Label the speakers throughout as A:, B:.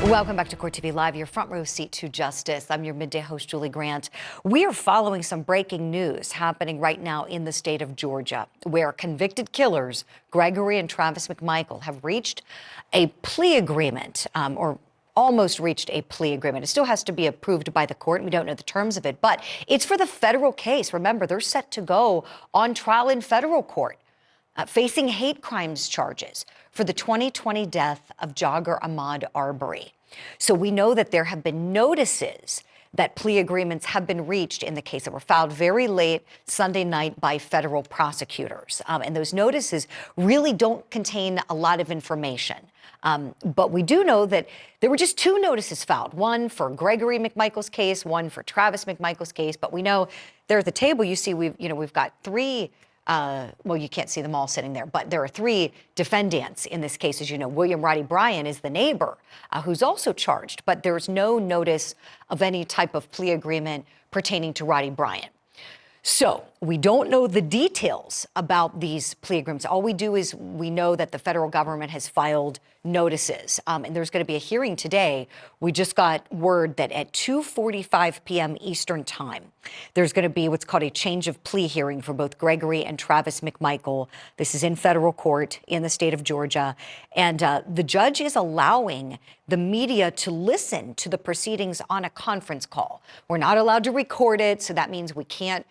A: Welcome back to Court TV Live, your front row seat to justice. I'm your midday host, Julie Grant. We are following some breaking news happening right now in the state of Georgia, where convicted killers Gregory and Travis McMichael have reached a plea agreement, or almost reached a plea agreement. It still has to be approved by the court. We don't know the terms of it, but it's for the federal case. Remember, they're set to go on trial in federal court, facing hate crimes charges for the 2020 death of jogger Ahmaud Arbery. So we know that there have been notices that plea agreements have been reached in the case that were filed very late Sunday night by federal prosecutors. And those notices really don't contain a lot of information. But we do know that there were just two notices filed, one for Gregory McMichael's case, one for Travis McMichael's case. But we know there at the table, you see, we've got three. Well, you can't see them all sitting there, but there are three defendants in this case. As you know, William Roddy Bryan is the neighbor who's also charged, but there's no notice of any type of plea agreement pertaining to Roddy Bryan. So we don't know the details about these plea agreements. All we do is we know that the federal government has filed notices, and there's going to be a hearing today. We just got word that at 2:45 p.m. Eastern time, there's going to be what's called a change of plea hearing for both Gregory and Travis McMichael. This is in federal court in the state of Georgia, and the judge is allowing the media to listen to the proceedings on a conference call. We're not allowed to record it, so that means we can't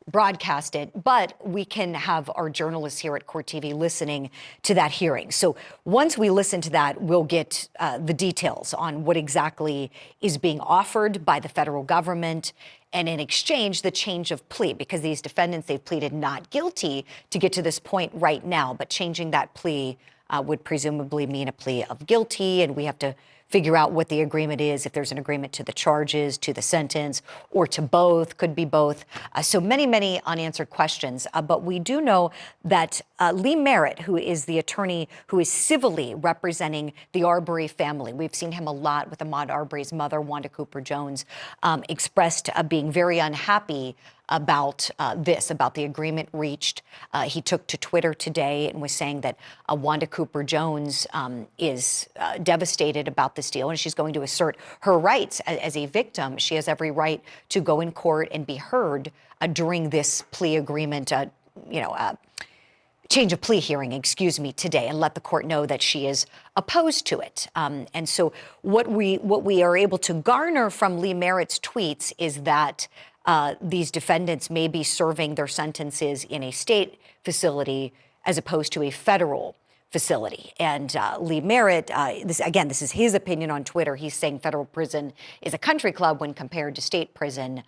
A: broadcast it, but we can have our journalists here at Court TV listening to that hearing. So once we listen to that, we'll get the details on what exactly is being offered by the federal government, and in exchange, the change of plea, because these defendants, they've pleaded not guilty to get to this point right now, but changing that plea would presumably mean a plea of guilty, and we have to figure out what the agreement is, if there's an agreement to the charges, to the sentence, or to both, could be both. So many unanswered questions. But we do know that Lee Merritt, who is the attorney who is civilly representing the Arbery family, we've seen him a lot with Ahmaud Arbery's mother, Wanda Cooper Jones, expressed being very unhappy about about the agreement reached. He took to Twitter today and was saying that Wanda Cooper Jones is devastated about this deal, and she's going to assert her rights as a victim. She has every right to go in court and be heard during this plea agreement, change of plea hearing, today, and let the court know that she is opposed to it. And so what we are able to garner from Lee Merritt's tweets is that these defendants may be serving their sentences in a state facility as opposed to a federal facility. And Lee Merritt, this is his opinion on Twitter. He's saying federal prison is a country club when compared to state prison.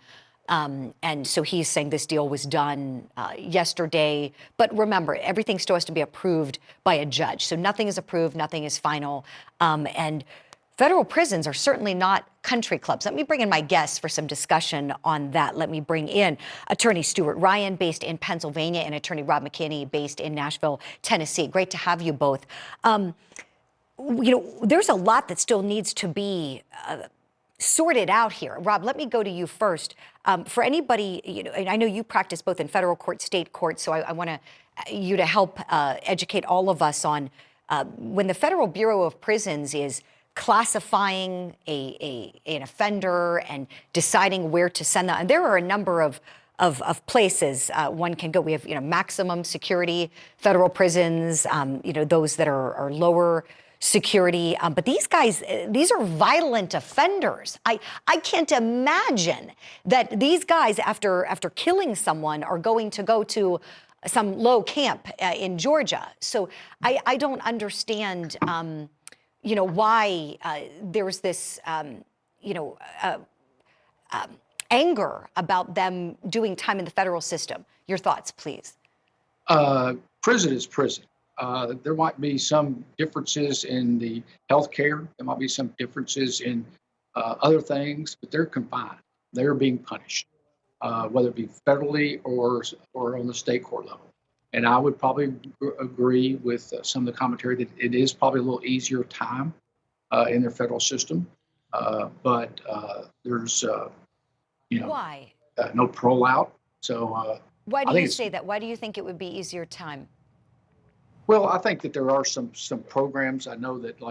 A: And so he's saying this deal was done yesterday. But remember, everything still has to be approved by a judge. So nothing is approved, nothing is final. And federal prisons are certainly not country clubs. Let me bring in my guests for some discussion on that. Let me bring in Attorney Stuart Ryan, based in Pennsylvania, and Attorney Rob McKinney, based in Nashville, Tennessee. Great to have you both. There's a lot that still needs to be sorted out here. Rob, let me go to you first. For anybody, and I know you practice both in federal court, state court, so I want you to help educate all of us on when the Federal Bureau of Prisons is classifying an offender and deciding where to send them. And there are a number of places one can go. We have, maximum security federal prisons, those that are lower security. But these guys, these are violent offenders. I can't imagine that these guys, after killing someone, are going to go to some low camp in Georgia. So I don't understand why there's this, anger about them doing time in the federal system. Your thoughts, please.
B: Prison is prison. There might be some differences in the health care. There might be some differences in other things, but they're confined. They're being punished, whether it be federally or on the state court level. And I would probably agree with some of the commentary that it is probably a little easier time in their federal system. But there's,
A: why?
B: No parole out. So
A: why do you say that? Why do you think it would be easier time?
B: Well, I think that there are some programs. I know that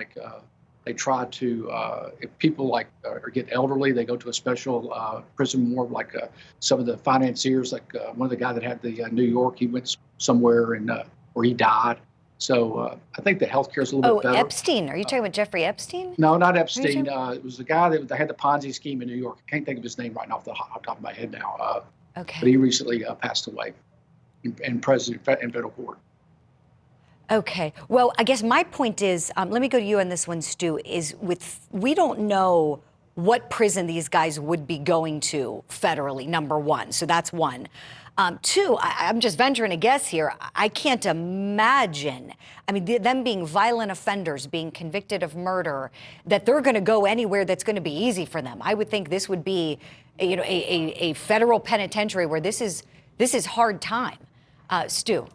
B: They try to, if people like or get elderly, they go to a special prison ward, like some of the financiers, like one of the guy that had the New York, he went somewhere and where he died. So I think the healthcare is a little bit better.
A: Epstein. Are you talking about Jeffrey Epstein?
B: No, not Epstein. It was the guy that had the Ponzi scheme in New York. I can't think of his name right now off the top of my head now.
A: Okay.
B: But he recently passed away in federal court.
A: Okay. Well, I guess my point is, let me go to you on this one, Stu, is we don't know what prison these guys would be going to federally, number one. So that's one. Two, I'm just venturing a guess here. I can't imagine, I mean, them being violent offenders, being convicted of murder, that they're going to go anywhere that's going to be easy for them. I would think this would be, a federal penitentiary where this is hard time. Stu.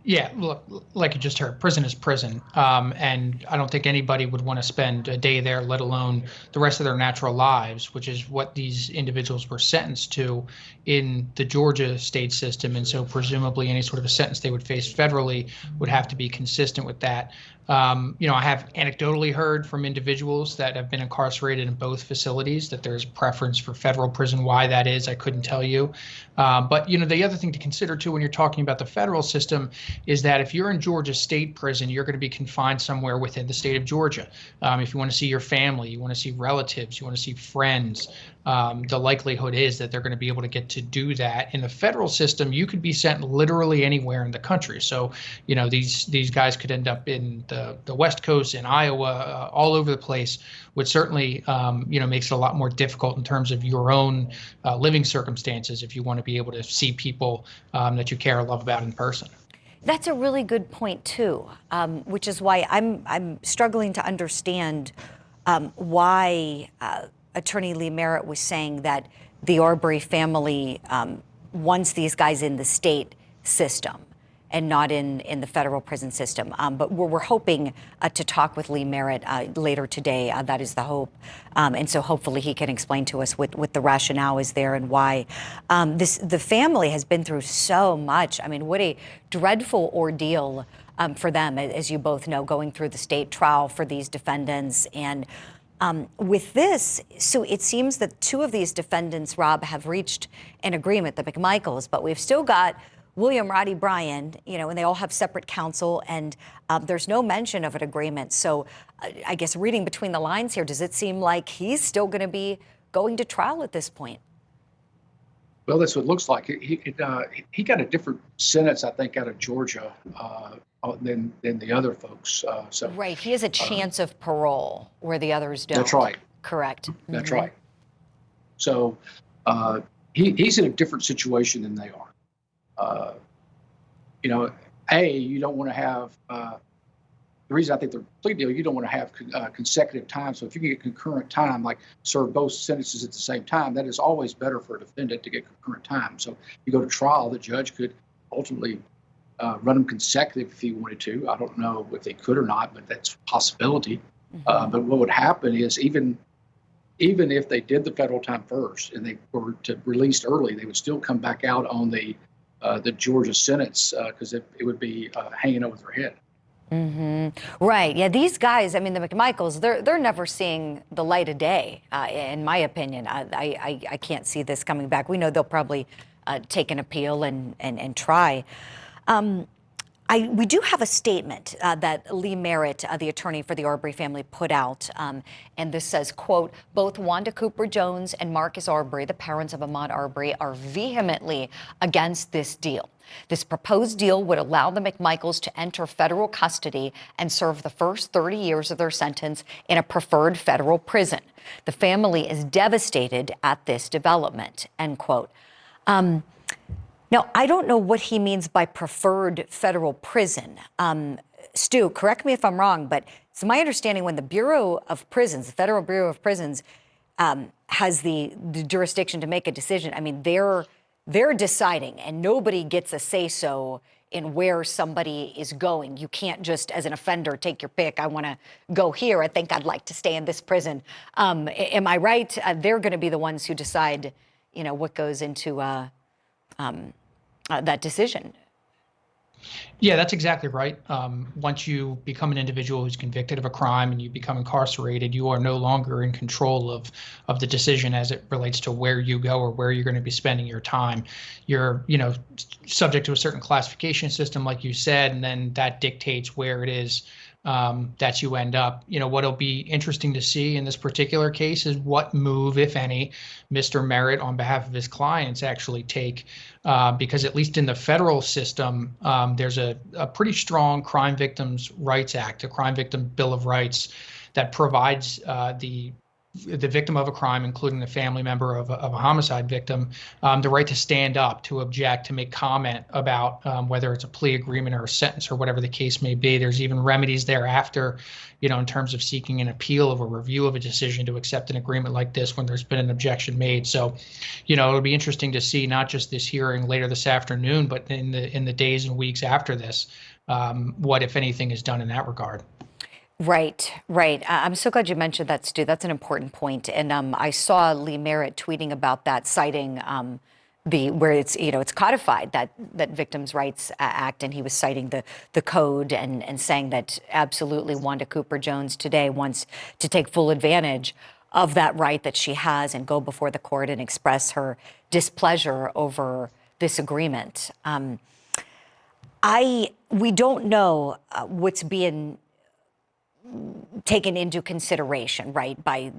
C: Yeah, look, like you just heard, prison is prison. And I don't think anybody would want to spend a day there, let alone the rest of their natural lives, which is what these individuals were sentenced to in the Georgia state system. And so presumably any sort of a sentence they would face federally would have to be consistent with that. I have anecdotally heard from individuals that have been incarcerated in both facilities that there's a preference for federal prison. Why that is, I couldn't tell you. But the other thing to consider too when you're talking about the federal system is that if you're in Georgia state prison, you're going to be confined somewhere within the state of Georgia. If you want to see your family, you want to see relatives, you want to see friends, the likelihood is that they're going to be able to get to do that. In the federal system, you could be sent literally anywhere in the country. So, these guys could end up in the West Coast, in Iowa, all over the place, which certainly, makes it a lot more difficult in terms of your own living circumstances if you want to be able to see people that you care or love about in person.
A: That's a really good point too, which is why I'm struggling to understand why Attorney Lee Merritt was saying that the Arbery family wants these guys in the state system and not in the federal prison system. But we're hoping to talk with Lee Merritt later today. That is the hope. And so hopefully he can explain to us what the rationale is there and why. The family has been through so much. I mean, what a dreadful ordeal for them, as you both know, going through the state trial for these defendants. And with this, so it seems that two of these defendants, Rob, have reached an agreement, the McMichaels, but we've still got William Roddy Bryan, and they all have separate counsel, and there's no mention of an agreement. So I guess reading between the lines here, does it seem like he's still going to be going to trial at this point?
B: Well, that's what it looks like. He got a different sentence, I think, out of Georgia than the other folks.
A: Right, he has a chance of parole where the others don't.
B: That's right.
A: Correct.
B: That's right. So he's in a different situation than they are. You don't want to have the reason I think the plea deal, you don't want to have consecutive time. So if you can get concurrent time, like serve both sentences at the same time, that is always better for a defendant to get concurrent time. So you go to trial, the judge could ultimately run them consecutive if he wanted to. I don't know if they could or not, but that's a possibility. But what would happen is even if they did the federal time first and they were released early, they would still come back out on the Georgia sentence because it would be hanging over their head.
A: Right. Yeah. These guys, I mean, the McMichaels, they're never seeing the light of day, in my opinion. I can't see this coming back. We know they'll probably take an appeal and try. We do have a statement that Lee Merritt, the attorney for the Arbery family, put out. And this says, quote, both Wanda Cooper Jones and Marcus Arbery, the parents of Ahmaud Arbery, are vehemently against this deal. This proposed deal would allow the McMichaels to enter federal custody and serve the first 30 years of their sentence in a preferred federal prison. The family is devastated at this development, end quote. Now, I don't know what he means by preferred federal prison. Stu, correct me if I'm wrong, but it's my understanding when the Bureau of Prisons, the Federal Bureau of Prisons, has the jurisdiction to make a decision, I mean, they're deciding, and nobody gets a say-so in where somebody is going. You can't just, as an offender, take your pick. I want to go here. I think I'd like to stay in this prison. Am I right? They're going to be the ones who decide, what goes into that decision.
C: Yeah, that's exactly right. Once you become an individual who's convicted of a crime and you become incarcerated, you are no longer in control of the decision as it relates to where you go or where you're going to be spending your time. You're, subject to a certain classification system, like you said, and then that dictates where it is that you end up. What'll be interesting to see in this particular case is what move, if any, Mr. Merritt, on behalf of his clients, actually take, because at least in the federal system, there's a pretty strong Crime Victims' Rights Act, a Crime Victim Bill of Rights, that provides the victim of a crime, including the family member of a homicide victim, the right to stand up, to object, to make comment about whether it's a plea agreement or a sentence or whatever the case may be. There's even remedies thereafter, in terms of seeking an appeal of a review of a decision to accept an agreement like this when there's been an objection made. So, it'll be interesting to see not just this hearing later this afternoon, but in the days and weeks after this, what, if anything, is done in that regard.
A: Right, right. I'm so glad you mentioned that, Stu. That's an important point. And I saw Lee Merritt tweeting about that, citing where it's codified, that Victims' Rights Act, and he was citing the code and saying that absolutely Wanda Cooper Jones today wants to take full advantage of that right that she has and go before the court and express her displeasure over this agreement. We don't know what's being taken into consideration, right, by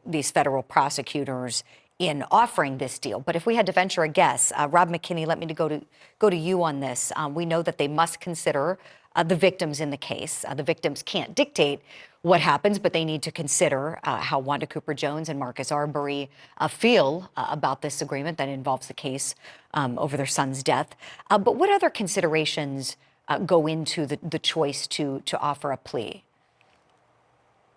A: these federal prosecutors in offering this deal. But if we had to venture a guess, Rob McKinney, let me go to you on this. We know that they must consider the victims in the case. The victims can't dictate what happens, but they need to consider how Wanda Cooper Jones and Marcus Arbery feel about this agreement that involves the case over their son's death. But what other considerations go into the choice to offer a plea?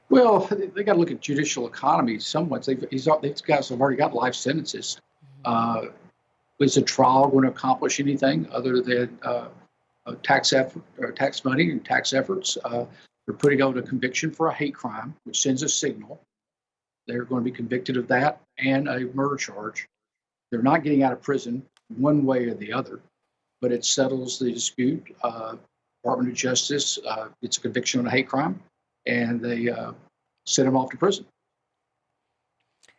B: Well, they got to look at judicial economy somewhat. These guys have already got life sentences. Is a trial going to accomplish anything other than tax money and tax efforts? They're putting out a conviction for a hate crime, which sends a signal. They're going to be convicted of that and a murder charge. They're not getting out of prison one way or the other, but it settles the dispute. Department of Justice gets a conviction on a hate crime, and they send them off to prison.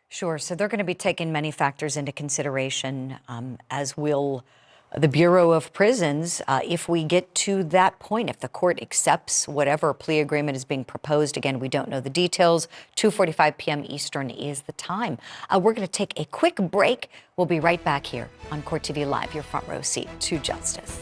A: Sure. So they're going to be taking many factors into consideration, as will the Bureau of Prisons, if we get to that point, if the court accepts whatever plea agreement is being proposed. Again, we don't know the details. 2:45 p.m. Eastern is the time. We're going to take a quick break. We'll be right back here on Court TV Live, your front row seat to justice.